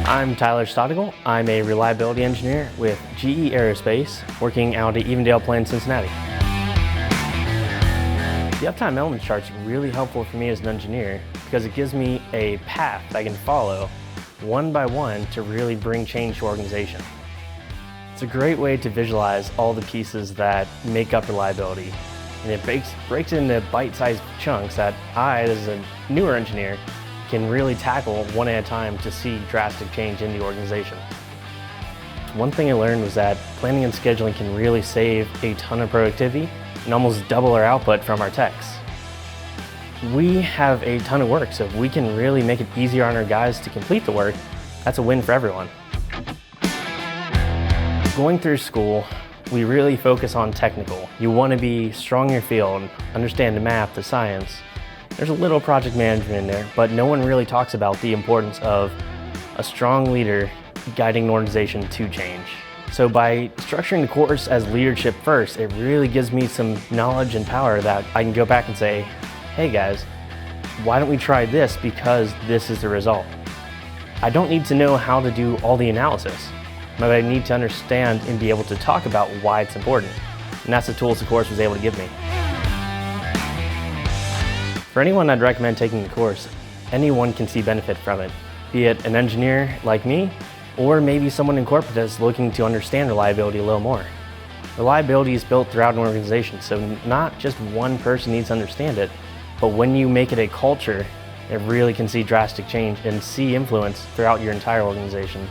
I'm Tyler Staudigel. I'm a reliability engineer with GE Aerospace, working out at Evendale plant in Cincinnati. The uptime element chart's really helpful for me as an engineer because it gives me a path I can follow one by one to really bring change to organization. It's a great way to visualize all the pieces that make up reliability, and it breaks it into bite-sized chunks that I, as a newer engineer, can really tackle one at a time to see drastic change in the organization. One thing I learned was that planning and scheduling can really save a ton of productivity and almost double our output from our techs. We have a ton of work, so if we can really make it easier on our guys to complete the work, that's a win for everyone. Going through school, we really focus on technical. You want to be strong in your field, understand the math, the science. There's a little project management in there, but no one really talks about the importance of a strong leader guiding an organization to change. So by structuring the course as leadership first, it really gives me some knowledge and power that I can go back and say, hey guys, why don't we try this because this is the result? I don't need to know how to do all the analysis, but I need to understand and be able to talk about why it's important. And that's the tools the course was able to give me. For anyone, I'd recommend taking the course. Anyone can see benefit from it, be it an engineer like me, or maybe someone in corporate that's looking to understand reliability a little more. Reliability is built throughout an organization, so not just one person needs to understand it, but when you make it a culture, it really can see drastic change and see influence throughout your entire organization.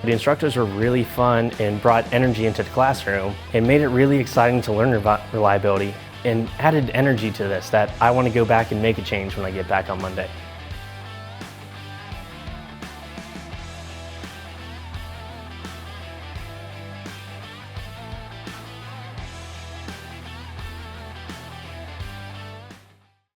The instructors were really fun and brought energy into the classroom and made it really exciting to learn about reliability and added energy to this that I want to go back and make a change when I get back on Monday.